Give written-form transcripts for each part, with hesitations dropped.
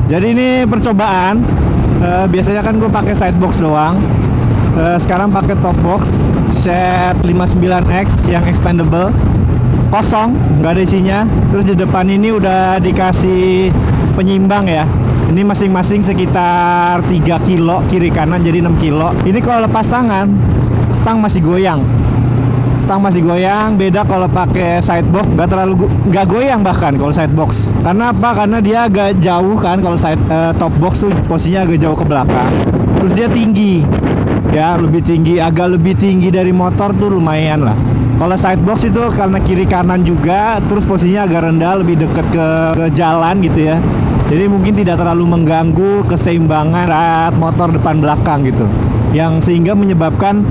Jadi ini percobaan. Biasanya kan gue pakai sidebox doang. Sekarang pakai top box set 59X yang expandable, kosong, nggak ada isinya. Terus di depan ini udah dikasih penyimbang ya. Ini masing-masing sekitar 3 kilo kiri kanan, jadi 6 kilo. Ini kalau lepas tangan, stang masih goyang. Beda kalau pakai sidebox, nggak goyang bahkan kalau sidebox. Karena apa? Karena dia agak jauh kan, kalau top box tuh posisinya agak jauh ke belakang. Terus dia tinggi, ya agak lebih tinggi dari motor tuh lumayan lah. Kalau sidebox itu karena kiri kanan juga, terus posisinya agak rendah, lebih dekat ke jalan gitu ya. Jadi mungkin tidak terlalu mengganggu keseimbangan motor depan belakang gitu. Yang sehingga menyebabkan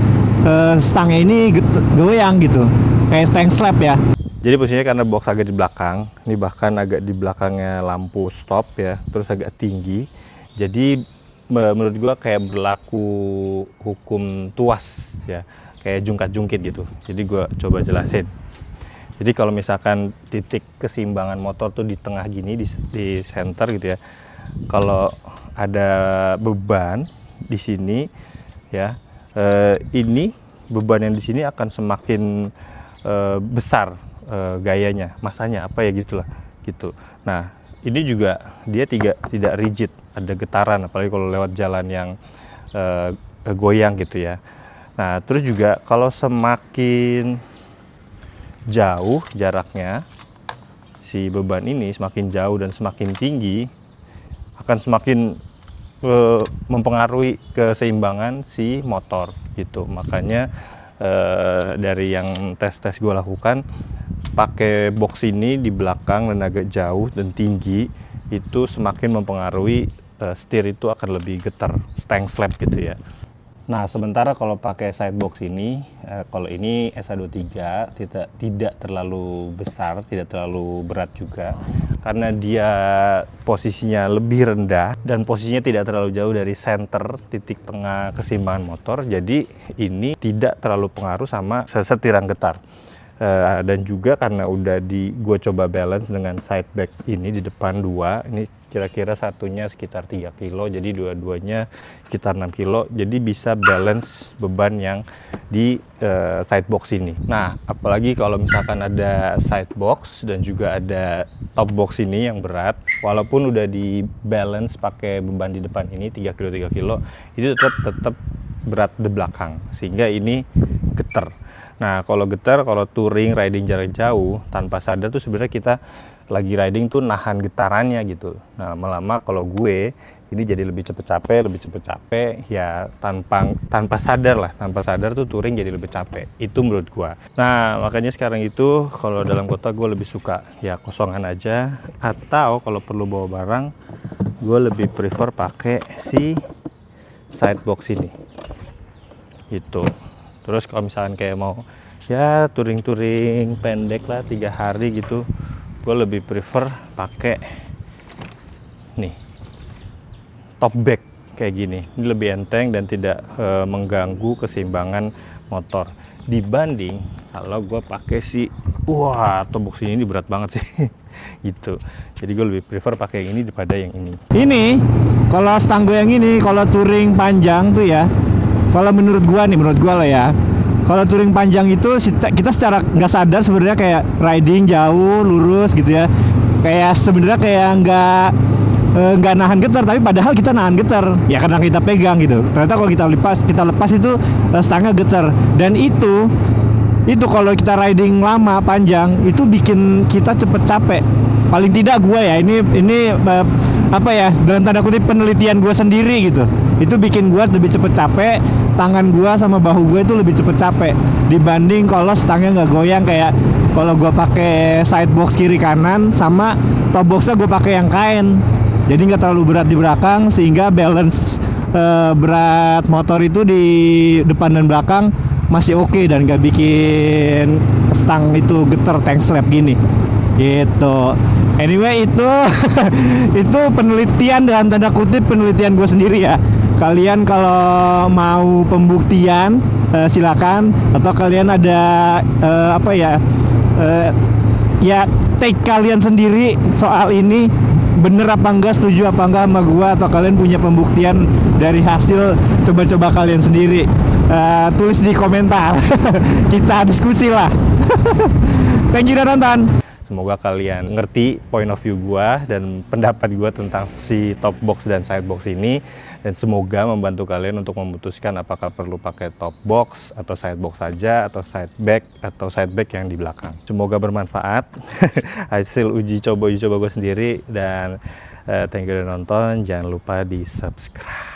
stangnya ini goyang gitu, kayak tank slap ya. Jadi posisinya karena box agak di belakang, ini bahkan agak di belakangnya lampu stop ya, terus agak tinggi. Jadi menurut gua kayak berlaku hukum tuas ya, kayak jungkat-jungkit gitu. Jadi gua coba jelasin. Jadi kalau misalkan titik keseimbangan motor tuh di tengah gini, di center gitu ya. Kalau ada beban di sini ya, ini beban yang di sini akan semakin besar gayanya, masanya apa ya gitulah gitu. Nah, ini juga dia tidak rigid, ada getaran apalagi kalau lewat jalan yang goyang gitu ya. Nah, terus juga kalau semakin jauh jaraknya si beban ini, semakin jauh dan semakin tinggi, akan semakin mempengaruhi keseimbangan si motor gitu. Makanya dari yang tes gue lakukan, pakai box ini di belakang dan agak jauh dan tinggi, itu semakin mempengaruhi setir itu akan lebih getar, stang slap gitu ya. Nah, sementara kalau pakai sidebox ini, kalau ini SA23 tidak terlalu besar, tidak terlalu berat juga, karena dia posisinya lebih rendah dan posisinya tidak terlalu jauh dari center titik tengah keseimbangan motor. Jadi ini tidak terlalu pengaruh sama setiran getar. Dan juga karena udah gue coba balance dengan side back ini di depan 2, ini kira-kira satunya sekitar 3 kilo, jadi dua-duanya sekitar 6 kilo, jadi bisa balance beban yang di side box ini. Nah, apalagi kalau misalkan ada side box dan juga ada top box ini yang berat, walaupun udah di balance pakai beban di depan ini 3 kilo, itu tetap berat di belakang, sehingga ini getar. Nah, kalau getar, kalau touring, riding jarak jauh, tanpa sadar tuh sebenarnya kita lagi riding tuh nahan getarannya gitu. Nah, lama-lama kalau gue, ini jadi lebih cepet capek, ya tanpa sadar tuh touring jadi lebih capek. Itu menurut gue. Nah, makanya sekarang itu kalau dalam kota gue lebih suka ya kosongan aja, atau kalau perlu bawa barang, gue lebih prefer pakai si sidebox ini. Gitu. Terus kalau misalkan kayak mau ya touring pendek lah 3 hari gitu, gue lebih prefer pakai nih top back kayak gini. Ini lebih enteng dan tidak mengganggu keseimbangan motor dibanding kalau gue pakai si top box ini berat banget sih gitu. Jadi gue lebih prefer pakai yang ini daripada yang ini. Ini kalau stang gue yang ini, kalau touring panjang tuh ya, kalau menurut gua lah ya, kalau touring panjang itu kita secara nggak sadar sebenarnya kayak riding jauh lurus gitu ya, kayak sebenarnya kayak nggak nahan getar, tapi padahal kita nahan getar ya karena kita pegang gitu. Ternyata kalau kita lepas itu stangnya getar, dan itu kalau kita riding lama panjang itu bikin kita cepet capek. Paling tidak gua ya, ini apa ya, dalam tanda kutip penelitian gue sendiri gitu, itu bikin gue lebih cepet capek, tangan gue sama bahu gue itu lebih cepet capek dibanding kalau stangnya nggak goyang, kayak kalau gue pakai sidebox kiri kanan sama top boxnya gue pakai yang kain, jadi nggak terlalu berat di belakang sehingga balance berat motor itu di depan dan belakang masih oke dan nggak bikin stang itu getar tank slap gini gitu. Anyway, itu itu penelitian dalam tanda kutip, penelitian gue sendiri ya. Kalian kalau mau pembuktian silakan, atau kalian ada ya take kalian sendiri soal ini. bener apa enggak, setuju apa enggak sama gua, atau kalian punya pembuktian dari hasil coba-coba kalian sendiri. Tulis di komentar. Kita diskusi lah. Thank you udah nonton. Semoga kalian ngerti point of view gua dan pendapat gua tentang si top box dan side box ini, dan semoga membantu kalian untuk memutuskan apakah perlu pakai top box atau side box saja, atau side back yang di belakang. Semoga bermanfaat. Hasil uji coba gua sendiri, dan thank you udah nonton. Jangan lupa di subscribe.